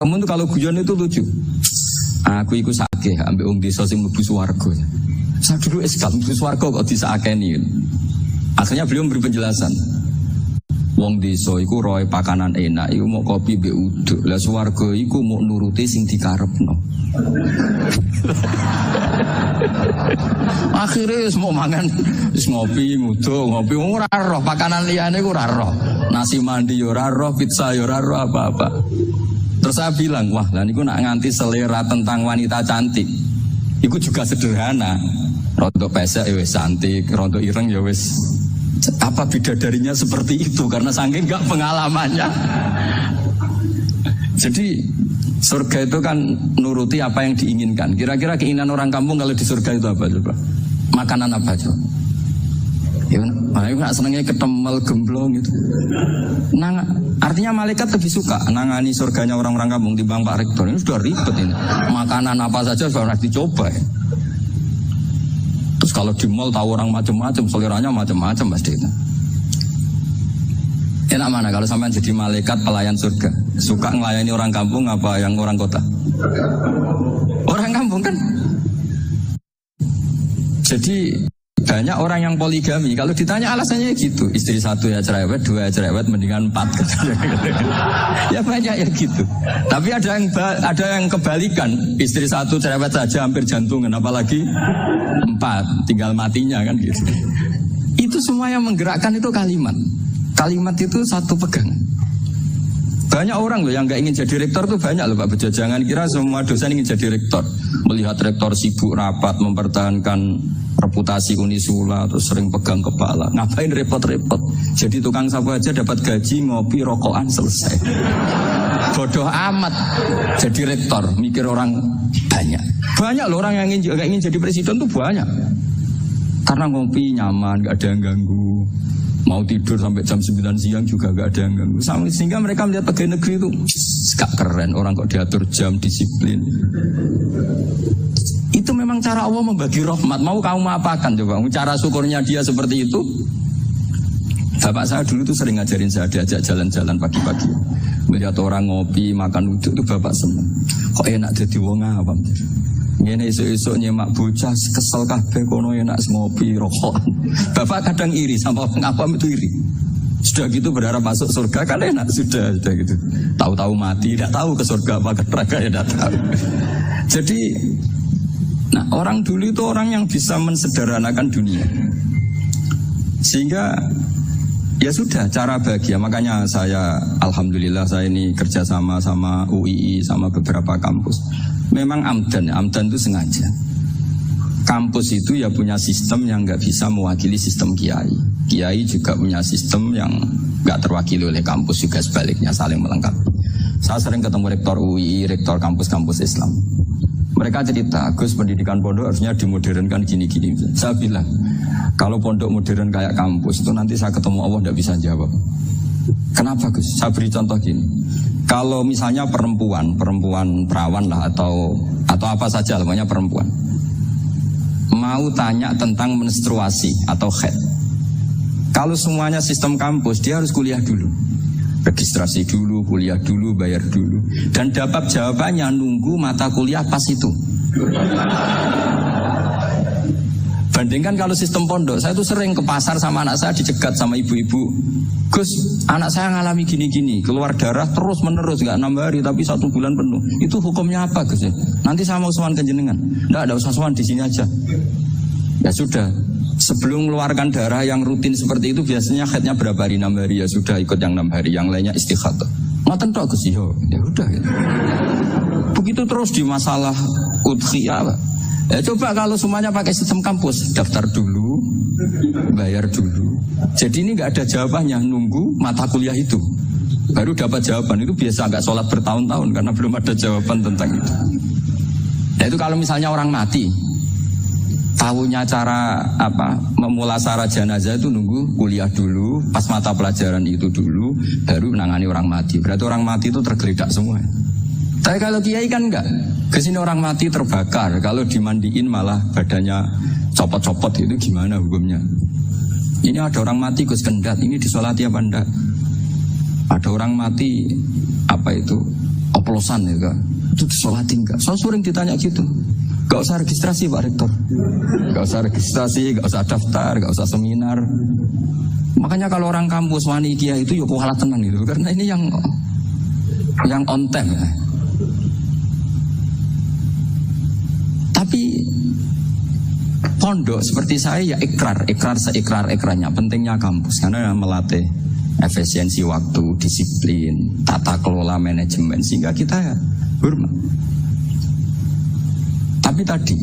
Kamu tuh kalau guyon itu lucu. Aku ikut sakeh ambek wong desa sing mlebu swarga. Saya dulu mlebu swarga kok disakeni. Akhirnya beliau memberi penjelasan. Wong desa iku roe pakanan enak, iku mau kopi mbek uduk. Lah swarga iku mau nuruti sing dikarepno. Akhirnya wis mau mangan, wis ngopi, nguduk, ngopi ora roh pakanan liyane ku ora roh. Nasi mandi yo ora roh, pizza yo ora roh apa-apa. Terus saya bilang, wah lah niku nak nganti selera tentang wanita cantik. Iku juga sederhana. Rontok pesek ya wis cantik, rontok ireng ya wis. Apa bidadarinya seperti itu karena saking enggak pengalamannya. Jadi surga itu kan nuruti apa yang diinginkan. Kira-kira keinginan orang kampung kalau di surga itu apa coba? Makanan apa coba? Ya, aku nggak senengnya ketemel gemblong gitu. Artinya malaikat lebih suka nangani surganya orang-orang kampung di Bang Pak Rektor. Ini sudah ribet ini. Makanan apa saja sudah dicoba ya. Terus kalau di mall tahu orang macam-macam, seleranya macam-macam pasti itu. Enak mana kalau sampai jadi malaikat pelayan surga? Suka ngelayani orang kampung apa yang orang kota? Orang kampung kan. Jadi banyak orang yang poligami. Kalau ditanya alasannya gitu, istri satu ya cerewet, dua ya cerewet, mendingan 4. Ya banyak ya gitu. Tapi ada yang kebalikan, istri satu cerewet saja hampir jantungan, apalagi 4, tinggal matinya kan gitu. Itu semua yang menggerakkan itu kalimat. Kalimat itu satu pegangan. Banyak orang loh yang nggak ingin jadi rektor tuh banyak loh Pak Bejo. Jangan kira semua dosen ingin jadi rektor. Melihat rektor sibuk rapat mempertahankan reputasi Unisula terus sering pegang kepala. Ngapain repot-repot? Jadi tukang sapu aja dapat gaji, ngopi, rokokan selesai. Bodoh amat jadi rektor. Mikir orang banyak. Banyak loh orang yang nggak ingin jadi presiden tuh banyak. Karena ngopi nyaman, nggak ada yang ganggu. Mau tidur sampai jam 9 siang juga gak ada yang ganggu. Sehingga mereka melihat pegawai negeri itu gak keren, orang kok diatur jam, disiplin. Itu memang cara Allah membagi rahmat. Mau kamu apakan coba? Cara syukurnya dia seperti itu. Bapak saya dulu tuh sering ngajarin saya, diajak jalan-jalan pagi-pagi. Melihat orang ngopi, makan uduk itu bapak seneng. Kok enak jadi wong apa? Ngene esuk-esuk nyemak bocah kesel kabeh kono enak ngopi rokokan. Bapak kadang iri sama orang apa itu iri. Sudah gitu berharap masuk surga kan enak sudah gitu. Tahu-tahu mati, tidak tahu ke surga apa ke neraka ya tidak tahu. Jadi nah orang dulu itu orang yang bisa mensederhanakan dunia. Sehingga ya sudah cara bahagia. Makanya saya alhamdulillah saya ini kerjasama sama UII sama beberapa kampus. Memang amdan itu sengaja. Kampus itu ya punya sistem yang nggak bisa mewakili sistem kiai. Kiai juga punya sistem yang nggak terwakili oleh kampus juga sebaliknya saling melengkapi. Saya sering ketemu rektor UI, rektor kampus-kampus Islam. Mereka cerita, Gus pendidikan pondok harusnya dimodernkan gini-gini. Saya bilang, kalau pondok modern kayak kampus itu nanti saya ketemu Allah nggak bisa jawab. Kenapa Gus? Saya beri contoh gini. Kalau misalnya perempuan perawan lah atau apa saja namanya perempuan mau tanya tentang menstruasi atau haid. Kalau semuanya sistem kampus dia harus kuliah dulu. Registrasi dulu, kuliah dulu, bayar dulu dan dapat jawabannya nunggu mata kuliah pas itu. Bandingkan kalau sistem pondok, saya tuh sering ke pasar sama anak saya dicegat sama ibu-ibu. Gus, anak saya ngalami gini-gini, keluar darah terus menerus, nggak 6 hari tapi 1 bulan penuh. Itu hukumnya apa Gus? Nanti saya mau sowan ke jenengan. Nggak usah sowan di sini aja. Ya sudah, sebelum mengeluarkan darah yang rutin seperti itu biasanya haidnya berapa hari? 6 hari ya sudah ikut yang 6 hari, yang lainnya istighatsah. Ngoten tok Gus ya udah. Gitu. Begitu terus di masalah udhiyah. Ya coba kalau semuanya pakai sistem kampus, daftar dulu, bayar dulu. Jadi ini nggak ada jawabannya, nunggu mata kuliah itu, baru dapat jawaban. Itu biasa nggak sholat bertahun-tahun karena belum ada jawaban tentang itu. Ya itu kalau misalnya orang mati, tahunya cara memulasarah jenazah itu nunggu kuliah dulu, pas mata pelajaran itu dulu, baru menangani orang mati. Berarti orang mati itu tergeledak semua. Tapi kalau kiai kan enggak. Kesini orang mati terbakar. Kalau dimandiin malah badannya copot-copot itu gimana hukumnya? Ini ada orang mati Gus Kendat. Ini disolati apa enggak? Ada orang mati oplosan ya kan. Itu disolatin enggak? Saya sering ditanya gitu. Gak usah registrasi Pak Rektor. Gak usah registrasi, gak usah daftar, gak usah seminar. Makanya kalau orang kampus wani kiai itu ya kualat tenang gitu. Karena ini yang on time ya. Tapi pondok seperti saya ya ikrar seikrar-ikrarnya. Pentingnya kampus karena melatih efisiensi waktu, disiplin, tata kelola manajemen sehingga kita ya hormat. Tapi tadi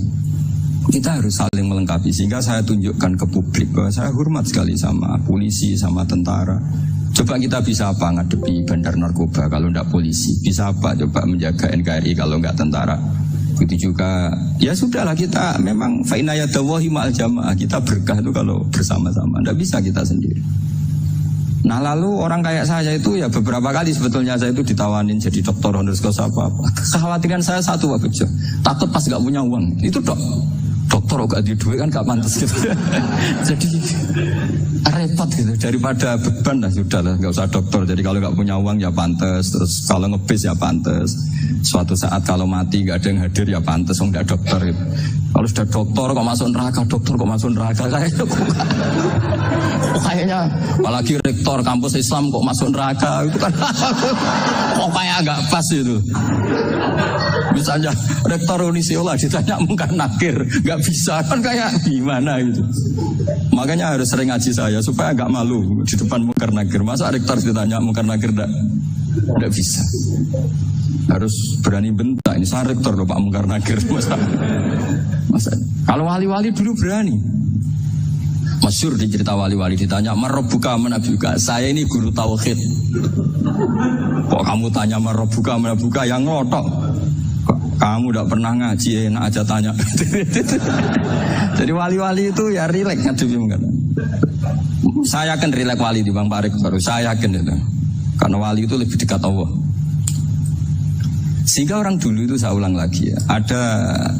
kita harus saling melengkapi sehingga saya tunjukkan ke publik bahwa saya hormat sekali sama polisi, sama tentara. Coba kita bisa apa ngadepi bandar narkoba kalau enggak polisi? Bisa apa coba menjaga NKRI kalau enggak tentara? Begitu juga ya sudahlah kita memang fa inna yadallahi ma'al jamaah, kita berkah itu kalau bersama-sama, enggak bisa kita sendiri. Nah lalu orang kayak saya itu ya beberapa kali sebetulnya saya itu ditawanin jadi dokter honoris causa apa-apa. Kekhawatiran saya satu Pak Bejo, takut pas gak punya uang. Itu dokter gak di duit kan gak pantas gitu. Jadi repot gitu, daripada beban lah sudah lah gak usah dokter. Jadi kalau gak punya uang ya pantas, terus kalau ngebis ya pantas. Suatu saat kalau mati gak ada yang hadir ya pantas, gak dokter gitu. Kalau sudah dokter kok masuk neraka, kayaknya apalagi rektor kampus Islam kok masuk neraka itu kan kok kayak agak pas itu. Misalnya rektor Unisiola ditanya mungkar nakir nggak bisa kan kayak gimana gitu. Makanya harus sering ngaji saya supaya nggak malu di depan mungkar nakir. Masa rektor ditanya mungkar nakir nggak bisa. Harus berani bentak, ini saya rektor loh Pak mungkar nakir. Masa kalau wali-wali dulu berani. Masyhur di cerita wali-wali ditanya marobuka menabuka, saya ini guru tauhid. Kok kamu tanya marobuka menabuka yang ngotok? Kamu udah pernah ngaji enak aja tanya. Jadi wali-wali itu ya rileks ngadepi kan. Saya yakin rileks wali di Bang Parik baru saya yakin itu. Karena wali itu lebih dekat Allah. Sehingga orang dulu itu saya ulang lagi ya,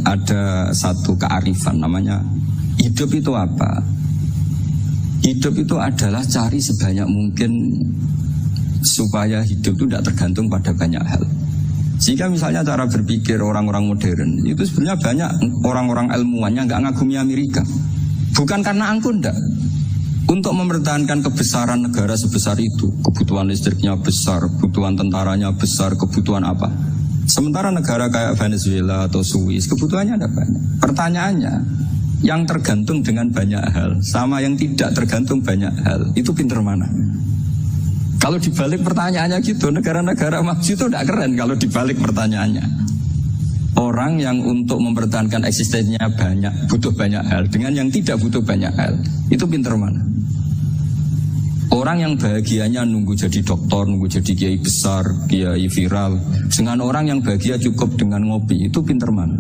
ada satu kearifan namanya hidup itu apa? Hidup itu adalah cari sebanyak mungkin supaya hidup itu tidak tergantung pada banyak hal. Sehingga misalnya cara berpikir orang-orang modern itu sebenarnya banyak orang-orang ilmuwan yang nggak ngagumi Amerika. Bukan karena angkuh enggak. Untuk mempertahankan kebesaran negara sebesar itu, kebutuhan listriknya besar, kebutuhan tentaranya besar, kebutuhan apa? Sementara negara kayak Venezuela atau Swiss kebutuhannya ada banyak. Pertanyaannya, yang tergantung dengan banyak hal sama yang tidak tergantung banyak hal itu pinter mana? Kalau dibalik pertanyaannya gitu, negara-negara maju itu tidak keren kalau dibalik pertanyaannya. Orang yang untuk mempertahankan eksistensinya banyak, butuh banyak hal dengan yang tidak butuh banyak hal itu pinter mana? Orang yang bahagianya nunggu jadi dokter, nunggu jadi kiai besar, kiai viral, dengan orang yang bahagia cukup dengan ngopi itu pinter mana?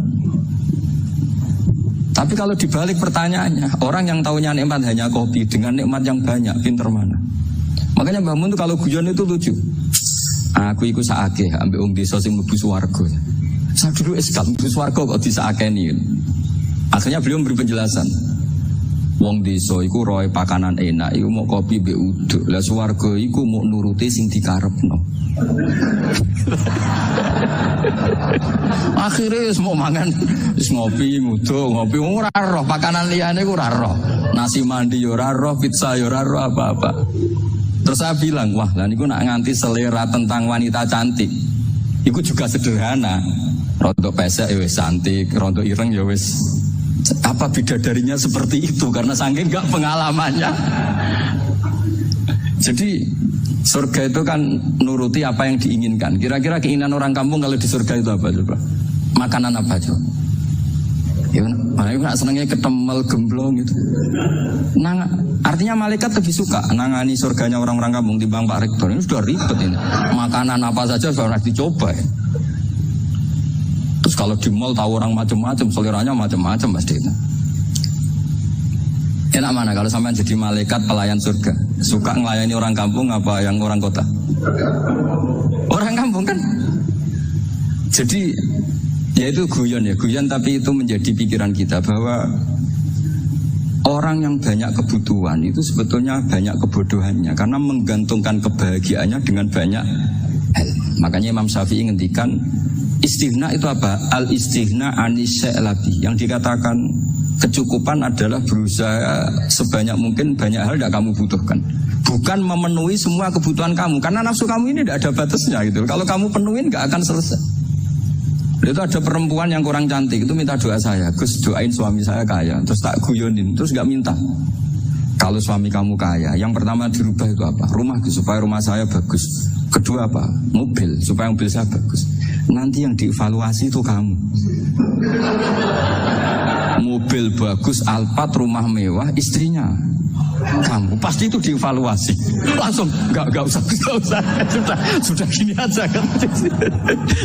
Tapi kalau dibalik pertanyaannya, orang yang taunya nikmat hanya kopi dengan nikmat yang banyak, pinter mana? Makanya Mbah Mun itu kalau guyon itu lucu. Aku iku saake ambek wong desa sing mlebu swarga. Saya dulu eskal mlebu swarga kok disakeni. Akhirnya beliau memberi penjelasan. Wong desa iku roe pakanan enak, iku mau kopi mbek uduk. Lah swarga iku mau nuruti sing dikarepno. Akhirnya semua mangan, ngopi, nguduk, ngopi, ora roh pakanan liyane ku ora roh. Nasi mandi yo ora roh, pizza yo ora roh apa-apa. Terus saya bilang, wah, lah niku nak nganti selera tentang wanita cantik. Iku juga sederhana. Rontok pesek ya wis cantik, rontok ireng ya wis. Apa bidadarinya seperti itu karena saking enggak pengalamannya. Jadi surga itu kan nuruti apa yang diinginkan. Kira-kira keinginan orang kampung kalau di surga itu apa coba? Makanan apa coba? Ya, mana senangnya ketemel gemblong gitu. Nah, artinya malaikat lebih suka nangani surganya orang-orang kampung timbang Pak Rektor. Ini sudah ribet ini. Makanan apa saja sudah dicoba ya. Terus kalau di mall tahu orang macam-macam, seleranya macam-macam pasti itu. Enak mana kalau sampai jadi malaikat pelayan surga? Suka ngelayani orang kampung apa yang orang kota? Orang kampung kan. Jadi ya itu guyon tapi itu menjadi pikiran kita bahwa orang yang banyak kebutuhan itu sebetulnya banyak kebodohannya karena menggantungkan kebahagiaannya dengan banyak hal. Makanya Imam Syafi'i ngendikan istighna itu apa? Al-istighna anisya'i. Yang dikatakan kecukupan adalah berusaha sebanyak mungkin banyak hal tidak kamu butuhkan. Bukan memenuhi semua kebutuhan kamu. Karena nafsu kamu ini tidak ada batasnya gitu. Kalau kamu penuhin nggak akan selesai. Itu ada perempuan yang kurang cantik itu minta doa saya, Gus doain suami saya kaya. Terus tak guyonin, terus nggak minta. Kalau suami kamu kaya, yang pertama dirubah itu apa? Rumah supaya rumah saya bagus. Kedua apa? Mobil supaya mobil saya bagus. Nanti yang dievaluasi itu kamu. Mobil bagus, Alphard, rumah mewah, istrinya kamu pasti itu dievaluasi. Langsung nggak usah sudah gini aja kan.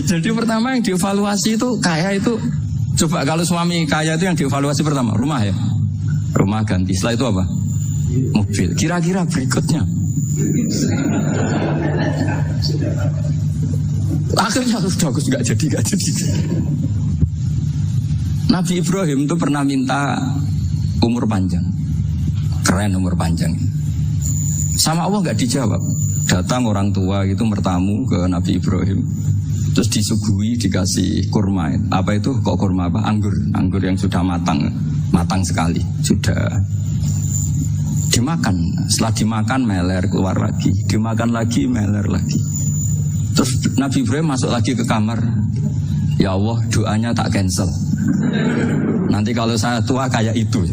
Jadi pertama yang dievaluasi itu kaya itu, coba kalau suami kaya itu yang dievaluasi pertama rumah ya, rumah ganti. Setelah itu apa? Mobil. Kira-kira berikutnya akhirnya sudah bagus nggak jadi. Nabi Ibrahim itu pernah minta umur panjang. Keren umur panjang. Sama Allah nggak dijawab. Datang orang tua itu bertamu ke Nabi Ibrahim. Terus disuguhi dikasih kurma. Apa itu? Kok kurma apa? Anggur. Anggur yang sudah matang sekali. Sudah dimakan. Setelah dimakan meler keluar lagi. Dimakan lagi meler lagi. Terus Nabi Ibrahim masuk lagi ke kamar. Ya Allah, doanya tak cancel. Nanti kalau saya tua kayak itu.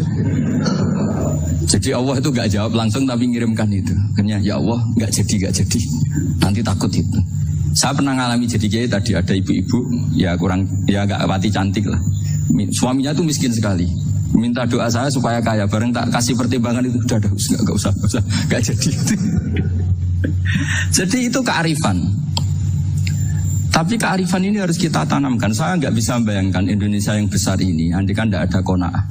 Jadi Allah itu gak jawab langsung tapi ngirimkan itu. Akhirnya ya Allah gak jadi. Nanti takut itu. Saya pernah ngalami jadi kiai tadi ada ibu-ibu ya gak pati cantik lah. Suaminya tuh miskin sekali. Minta doa saya supaya kaya. Bareng tak kasih pertimbangan itu udah gak usah gak jadi. Jadi itu kearifan. Tapi kearifan ini harus kita tanamkan. Saya nggak bisa membayangkan Indonesia yang besar ini andai kan tidak ada qanaah,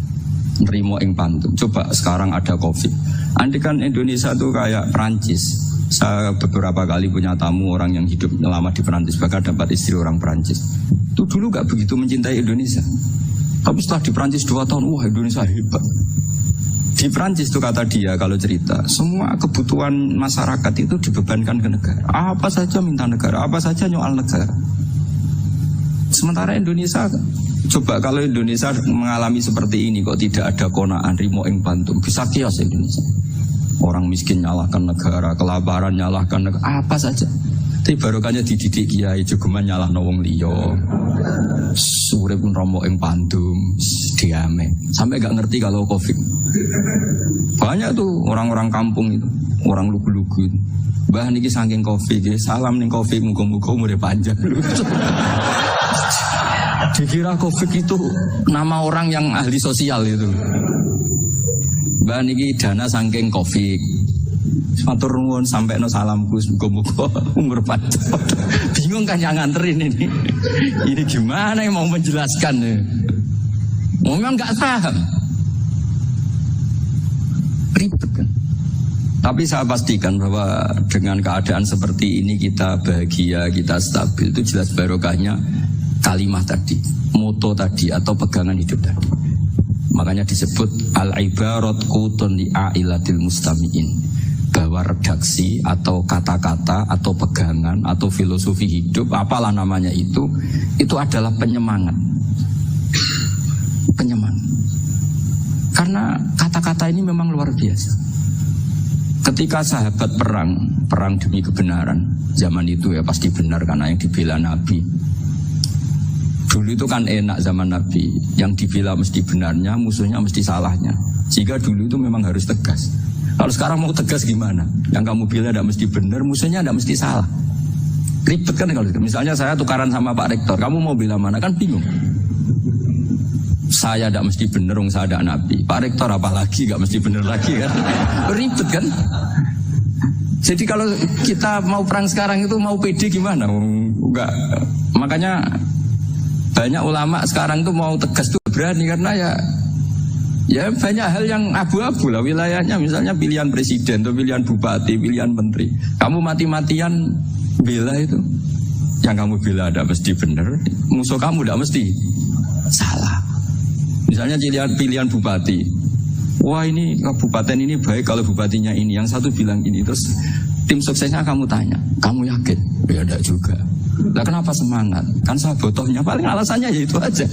nerimo ing pantum. Coba sekarang ada Covid. Andai kan Indonesia itu kayak Perancis. Saya beberapa kali punya tamu orang yang hidup lama di Perancis, bahkan dapat istri orang Perancis. Itu dulu nggak begitu mencintai Indonesia. Tapi setelah di Perancis 2 tahun, wah Indonesia hebat. Di Perancis itu kata dia kalau cerita, semua kebutuhan masyarakat itu dibebankan ke negara. Apa saja minta negara, apa saja nyoal negara. Sementara Indonesia, coba kalau Indonesia mengalami seperti ini kok tidak ada qanaah rimo ing pantum, bisa kios Indonesia. Orang miskin nyalahkan negara, kelaparan nyalahkan negara, apa saja. Tapi barokahnya dididik kiai jogeman nyalahno wong liya. Urip romo ing pandum diame. Sampai gak ngerti kalau Covid. Banyak tuh orang-orang kampung itu, orang lugu-lugu itu. Mbah niki saking Covid, salam ning Covid muga-muga umure panjang. Dikira Covid itu nama orang yang ahli sosial itu. Mbah niki dana saking Covid. Matur nuwun sampai no salamku muga-muga umur panjang. Bingung kan yang nganterin ini. Ini gimana yang mau menjelaskan ya? Memang nggak paham. Ribet kan. Tapi saya pastikan bahwa dengan keadaan seperti ini kita bahagia, kita stabil, itu jelas barokahnya kalimat tadi, moto tadi atau pegangan hidup tadi. Makanya disebut al-ibarat qutun li'ailatil mustami'in. Bahwa redaksi atau kata-kata atau pegangan atau filosofi hidup apalah namanya itu adalah penyemangat. Karena kata-kata ini memang luar biasa. Ketika sahabat perang demi kebenaran zaman itu ya pasti benar karena yang dibela Nabi. Dulu itu kan enak zaman Nabi, yang dibela mesti benarnya, musuhnya mesti salahnya. Sehingga dulu itu memang harus tegas. Kalau sekarang mau tegas gimana? Yang kamu bela tidak mesti benar, musuhnya tidak mesti salah. Ribet kan kalau gitu. Misalnya saya tukaran sama Pak Rektor, kamu mau bela mana? Kan bingung. Saya tidak mesti benar, saya ada Nabi. Pak Rektor apalagi tidak mesti benar lagi kan? Ribet kan? Jadi kalau kita mau perang sekarang itu mau pede gimana? Enggak. Makanya banyak ulama sekarang tuh mau tegas tuh berani karena ya banyak hal yang abu-abu lah wilayahnya, misalnya pilihan presiden atau pilihan bupati, pilihan menteri. Kamu mati-matian bela itu, yang kamu bela tidak mesti benar, musuh kamu tidak mesti salah. Misalnya pilihan bupati, wah ini kabupaten ini baik kalau bupatinya ini, yang satu bilang ini, terus tim suksesnya kamu tanya, kamu yakin? Ya tidak juga. Lah kenapa semangat? Kan saya botohnya, paling alasannya ya itu aja,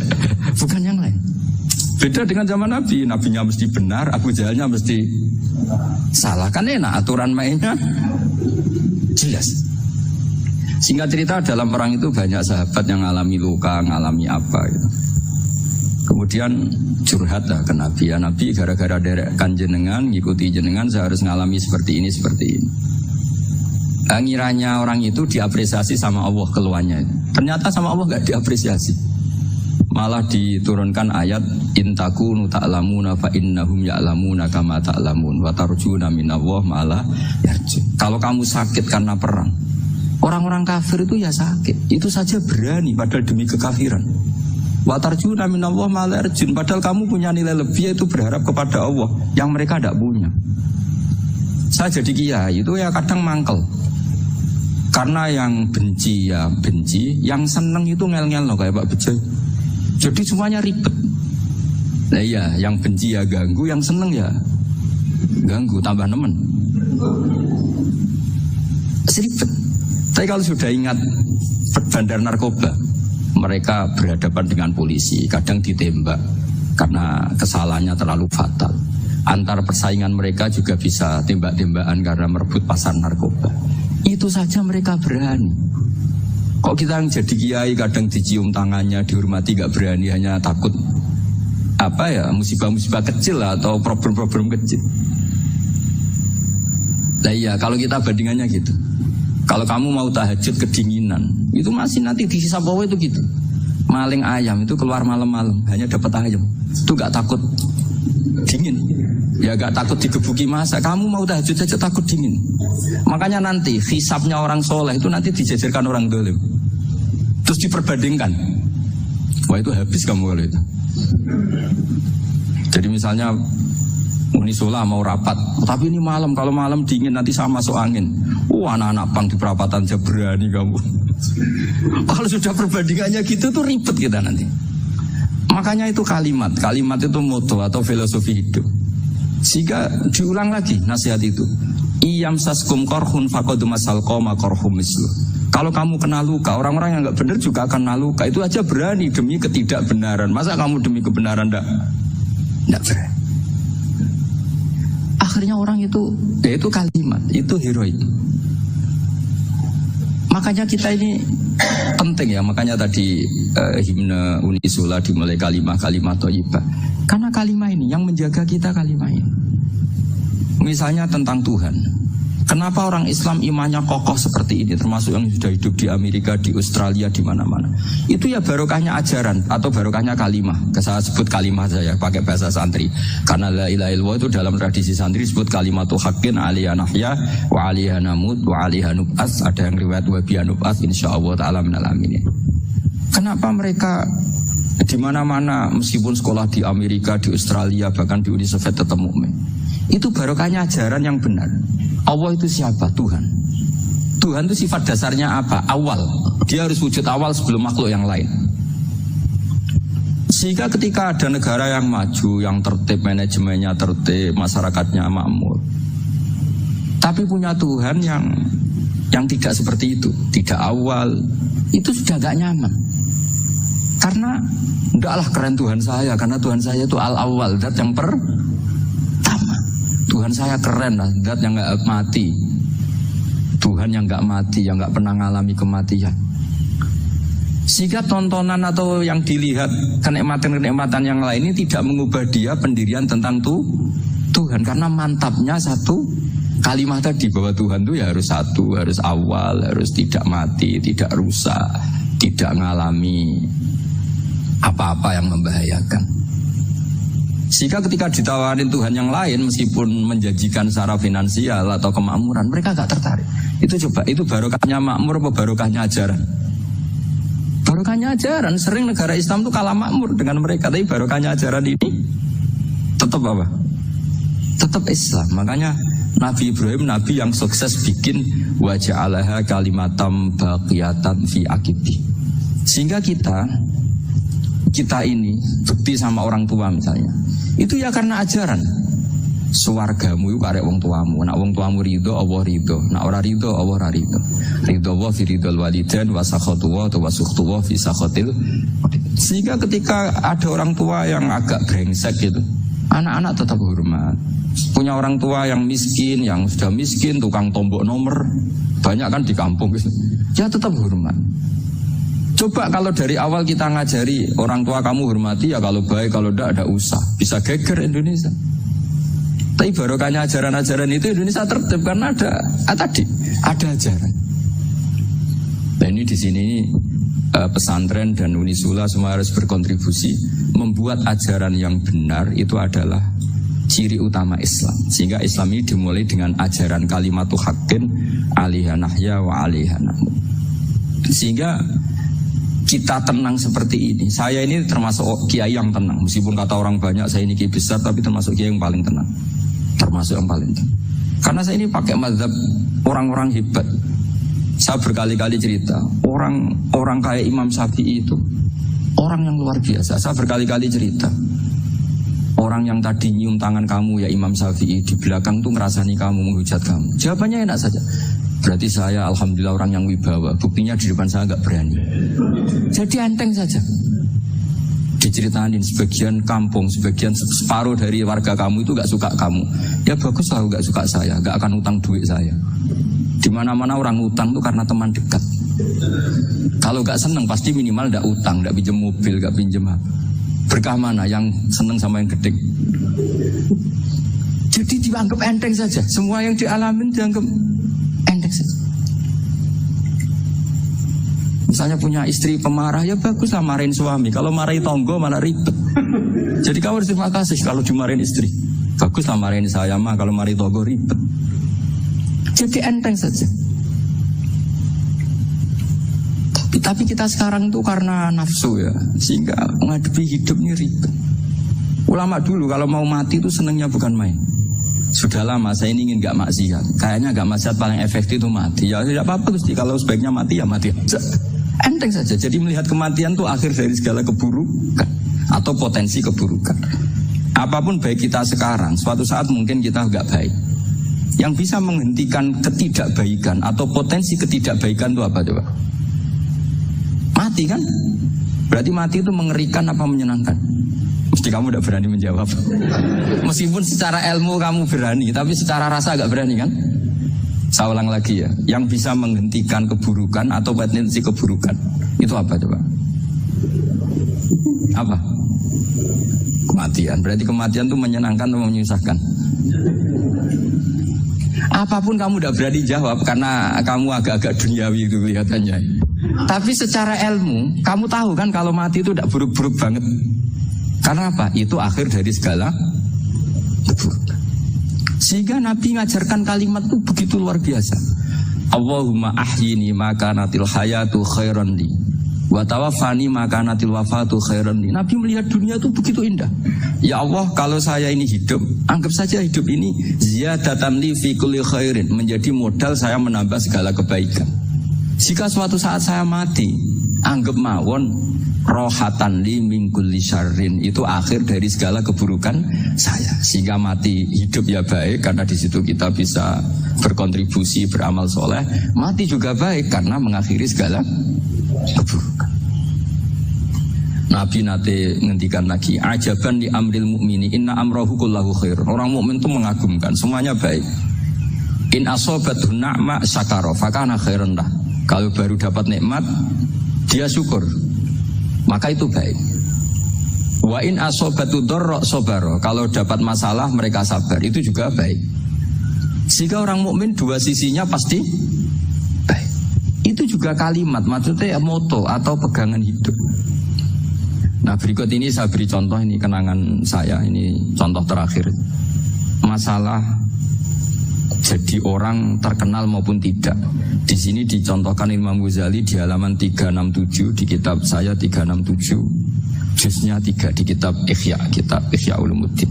bukan yang lain. Beda dengan zaman Nabi, Nabinya mesti benar, Abu Jahalnya mesti salah. Kan enak, aturan mainnya jelas. Singkat cerita, dalam perang itu banyak sahabat yang ngalami luka, ngalami apa gitu. Kemudian curhat lah ke Nabi, ya Nabi gara-gara derekan jenengan, ngikuti jenengan, saya harus ngalami seperti ini, seperti ini. Ngiranya orang itu diapresiasi sama Allah keluarnya. Ternyata sama Allah gak diapresiasi. Malah diturunkan ayat intakunu ta'lamuna fa innahum ya'lamuna kama ta'lamun wa tarjuna minallah ma'ala yarju. Kalau kamu sakit karena perang, orang-orang kafir itu ya sakit, itu saja berani padahal demi kekafiran. Wa tarjuna minallah ma'ala yarju, padahal kamu punya nilai lebih, yaitu berharap kepada Allah yang mereka tidak punya. Saya jadi kiai itu ya kadang mangkel. Karena yang benci ya benci, yang seneng itu ngel-ngel loh kayak Pak Bejo. Jadi semuanya ribet. Nah iya, yang benci ya ganggu, yang seneng ya ganggu, tambah nemen. Seribet. Tapi kalau sudah ingat bandar narkoba, mereka berhadapan dengan polisi, kadang ditembak karena kesalahannya terlalu fatal. Antar persaingan mereka juga bisa tembak-tembakan karena merebut pasar narkoba. Itu saja mereka berani. Kok kita yang jadi kiai kadang dicium tangannya, dihormati, gak berani, hanya takut apa ya, musibah-musibah kecil lah, atau problem-problem kecil. Nah iya, kalau kita bandingannya gitu. Kalau kamu mau tahajud kedinginan, itu masih nanti dihisab Allah itu gitu. Maling ayam itu keluar malam-malam, hanya dapat ayam. Itu gak takut dingin. Ya gak takut digebuki masa. Kamu mau tahajud saja takut dingin. Makanya nanti hisabnya orang soleh itu nanti dijajarkan orang dolim. Terus diperbandingkan. Wah itu habis kamu kalau itu. Jadi misalnya Unisola mau rapat, tapi ini malam, kalau malam dingin nanti sama masuk angin. Anak-anak pang di perapatan aja berani kamu. Kalau sudah perbandingannya gitu tuh ribet kita nanti. Makanya itu kalimat itu moto atau filosofi hidup. Sehingga diulang lagi nasihat itu. Iyam saskum korhun fakodu masal koma korhum mislu. Kalau kamu kena luka, orang-orang yang nggak benar juga akan kena luka. Itu aja berani demi ketidakbenaran. Masa kamu demi kebenaran enggak berani? Akhirnya orang itu, ya itu kalimat, itu heroik. Makanya kita ini penting ya. Makanya tadi himne Unisula dimulai kalimat thayyibah. Karena kalimat ini yang menjaga kita, kalimat ini. Misalnya tentang Tuhan. Kenapa orang Islam imannya kokoh seperti ini, termasuk yang sudah hidup di Amerika, di Australia, di mana-mana. Itu ya barokahnya ajaran atau barokahnya kalimah. Saya sebut kalimah saya pakai bahasa santri. Karena la ilaha illallah itu dalam tradisi santri disebut kalimatu haqqin aliyah nahya wa aliyah namut wa aliyah nub'as. Ada yang riwayat wa biya nub'as insyaallah ta'ala minal aminin. Kenapa mereka di mana-mana meskipun sekolah di Amerika, di Australia, bahkan di Uni Soviet tetap mukmin? Itu barokahnya ajaran yang benar. Allah itu siapa? Tuhan. Tuhan itu sifat dasarnya apa? Awal. Dia harus wujud awal sebelum makhluk yang lain. Sehingga ketika ada negara yang maju, yang tertib, manajemennya tertib, masyarakatnya makmur, tapi punya Tuhan yang tidak seperti itu, tidak awal, itu sudah gak nyaman. Karena ndaklah keren Tuhan saya, karena Tuhan saya itu al-awwal, zat yang pertama. Tuhan saya keren lah, zat yang gak mati. Tuhan yang gak mati, yang gak pernah ngalami kematian. Sehingga tontonan atau yang dilihat kenikmatan-kenikmatan yang lain ini tidak mengubah dia pendirian tentang Tuhan. Karena mantapnya satu kalimat tadi, bahwa Tuhan itu ya harus satu, harus awal, harus tidak mati, tidak rusak, tidak ngalami apa-apa yang membahayakan. Sehingga ketika ditawarin Tuhan yang lain, meskipun menjanjikan secara finansial atau kemakmuran, mereka gak tertarik. Itu coba, itu barokahnya makmur apa barokahnya ajaran? Barokahnya ajaran. Sering negara Islam itu kalah makmur dengan mereka, tapi barokahnya ajaran ini tetap apa? Tetap Islam. Makanya Nabi Ibrahim, Nabi yang sukses bikin waja'alaha kalimatam baqiyatan fi aqibi. Sehingga kita ini bukti sama orang tua misalnya, itu ya karena ajaran. Suwargamu iku karek wong tuamu. Nak wong tuamu ridho, Allah ridho. Nak ora ridho, Allah ora ridho. Ridho wa fi ridhol walidain wa sakhatu wa sukhtu wa fi sakhatil. Sehingga ketika ada orang tua yang agak brengsek gitu, anak-anak tetap hormat. Punya orang tua yang miskin, yang sudah miskin, tukang tombok nomor, banyak kan di kampung gitu. Ya tetap hormat. Coba kalau dari awal kita ngajari orang tua kamu hormati, ya kalau baik, kalau tidak usah. Bisa geger Indonesia. Tapi barokahnya ajaran-ajaran itu Indonesia tertib karena ada ajaran. Dan ini di sini pesantren dan Unisula semua harus berkontribusi membuat ajaran yang benar itu adalah ciri utama Islam. Sehingga Islam ini dimulai dengan ajaran kalimatu haqqin alaiha nahya wa alaiha namut. Sehingga kita tenang seperti ini. Saya ini termasuk kiai yang tenang. Meskipun kata orang banyak saya ini kiai besar, tapi termasuk kiai yang paling tenang. Termasuk yang paling tenang. Karena saya ini pakai mazhab orang-orang hebat. Saya berkali-kali cerita, orang kayak Imam Syafi'i itu orang yang luar biasa. Saya berkali-kali cerita, orang yang tadi nyium tangan kamu ya Imam Syafi'i, di belakang tuh ngerasani kamu, menghujat kamu. Jawabannya enak saja. Berarti saya alhamdulillah orang yang wibawa. Buktinya di depan saya nggak berani. Jadi enteng saja. Diceritain sebagian kampung, sebagian separuh dari warga kamu itu gak suka kamu. Ya bagus lah gak suka saya, gak akan utang duit saya. Di mana-mana orang utang itu karena teman dekat. Kalau gak seneng pasti minimal gak utang, gak pinjem mobil, gak pinjem apa. Berkah mana yang seneng sama yang gede. Jadi dianggap enteng saja. Semua yang dialamin dianggap enteng saja. Misalnya punya istri pemarah, ya bagus lah marahin suami. Kalau marahin tonggo malah ribet. Jadi kamu harus terima kasih kalau dimarahin istri. Bagus lah marahin saya mah, kalau marahin tonggo ribet. Jadi enteng saja. Tapi kita sekarang tuh karena nafsu ya, sehingga menghadapi hidup ini ribet. Ulama dulu kalau mau mati itu senengnya bukan main. Sudah lama saya ini ingin gak maksiat. Kayaknya gak maksiat paling efektif itu mati. Ya tidak apa-apa Gusti, kalau sebaiknya mati ya mati aja. Enteng saja. Jadi melihat kematian itu akhir dari segala keburukan atau potensi keburukan. Apapun baik kita sekarang, suatu saat mungkin kita gak baik. Yang bisa menghentikan ketidakbaikan atau potensi ketidakbaikan itu apa coba? Mati kan? Berarti mati itu mengerikan apa menyenangkan? Mesti kamu tidak berani menjawab. Meskipun secara ilmu kamu berani, tapi secara rasa agak berani kan? Saya ulang lagi ya, yang bisa menghentikan keburukan atau potensi keburukan itu apa coba? Apa? Kematian. Berarti kematian itu menyenangkan atau menyusahkan? Apapun kamu tidak berani jawab karena kamu agak-agak duniawi itu kelihatannya. Tapi secara ilmu, kamu tahu kan kalau mati itu tidak buruk-buruk banget. Karena apa? Itu akhir dari segala keburukan. Sehingga Nabi ngajarkan kalimat itu begitu luar biasa. Allahumma ahyini maka natil hayatu khairan li wa tawaffani maka natil wafatu khairan li. Nabi melihat dunia itu begitu indah. Ya Allah, kalau saya ini hidup, anggap saja hidup ini ziyadatan li fi kulli khairin, menjadi modal saya menambah segala kebaikan. Jika suatu saat saya mati, anggap mawon rohatan li min kulli syarrin, itu akhir dari segala keburukan saya. Sehingga mati hidup ya baik karena di situ kita bisa berkontribusi beramal soleh. Mati juga baik karena mengakhiri segala keburukan. Nabi nate ngendikan lagi, ajaban li amril mu'mini inna amrahu kullahu khair. Orang mukmin itu mengagumkan, semuanya baik. In asobatu na'ma syakara fakana khairan lah. Kalau baru dapat nikmat dia syukur, maka itu baik. Wa in asobatu dharra sabara. Kalau dapat masalah mereka sabar, itu juga baik. Sehingga orang mukmin dua sisinya pasti baik. Itu juga kalimat, maksudnya moto atau pegangan hidup. Nah berikut ini saya beri contoh, ini kenangan saya, ini contoh terakhir. Masalah jadi orang terkenal maupun tidak. Di sini dicontohkan Imam Ghazali di halaman 367 di kitab saya 367, juznya 3 di kitab Ihya Ulumuddin.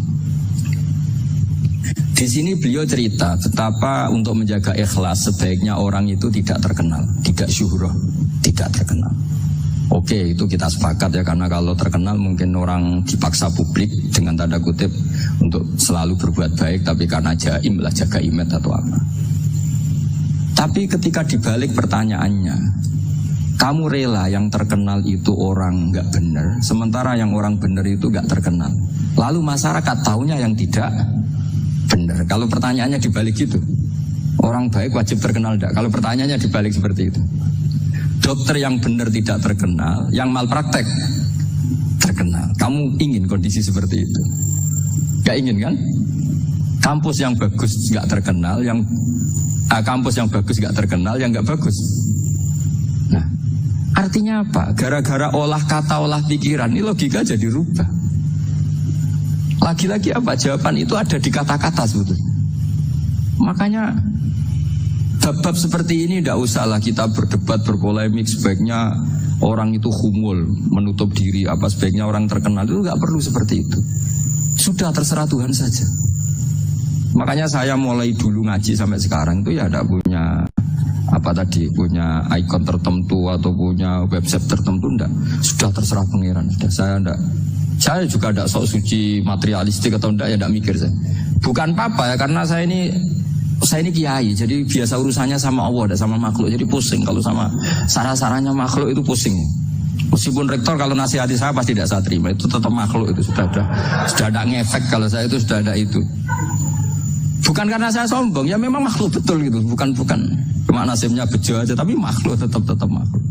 Di sini beliau cerita betapa untuk menjaga ikhlas sebaiknya orang itu tidak terkenal, tidak syuhrah, tidak terkenal. Oke, itu kita sepakat ya, karena kalau terkenal mungkin orang dipaksa publik dengan tanda kutip untuk selalu berbuat baik, tapi karena jaim lah, jaga image atau apa. Tapi ketika dibalik pertanyaannya, kamu rela yang terkenal itu orang nggak benar, sementara yang orang benar itu nggak terkenal. Lalu masyarakat taunya yang tidak benar. Kalau pertanyaannya dibalik gitu, orang baik wajib terkenal enggak? Kalau pertanyaannya dibalik seperti itu. Dokter yang benar tidak terkenal, yang malpraktek terkenal. Kamu ingin kondisi seperti itu? Gak ingin kan? Kampus yang bagus gak terkenal, kampus yang bagus gak terkenal, yang gak bagus. Nah, artinya apa? Gara-gara olah kata, olah pikiran, ini logika jadi rubah. Lagi-lagi apa? Jawaban itu ada di kata-kata sebetulnya. Makanya bab-bab seperti ini tidak usahlah kita berdebat, berpolemik. Sebaiknya orang itu humul, menutup diri, apa sebaiknya orang terkenal, itu nggak perlu seperti itu. Sudah terserah Tuhan saja. Makanya saya mulai dulu ngaji sampai sekarang itu ya tidak punya punya ikon tertentu atau punya website tertentu, enggak. Sudah terserah Pangeran. Sudah saya juga tidak sok suci materialistik atau enggak, ya tidak mikir saya. Bukan apa-apa ya, karena saya ini kiai, jadi biasa urusannya sama Allah, tidak sama makhluk. Jadi pusing kalau sama sarah-sarahnya makhluk itu pusing. Meskipun rektor kalau nasihati saya pasti tidak saya terima, itu tetap makhluk, itu sudah ada ngefek kalau saya itu sudah ada itu. Bukan karena saya sombong, ya memang makhluk betul gitu. Bukan cuma nasibnya bejo aja, tapi makhluk tetap makhluk.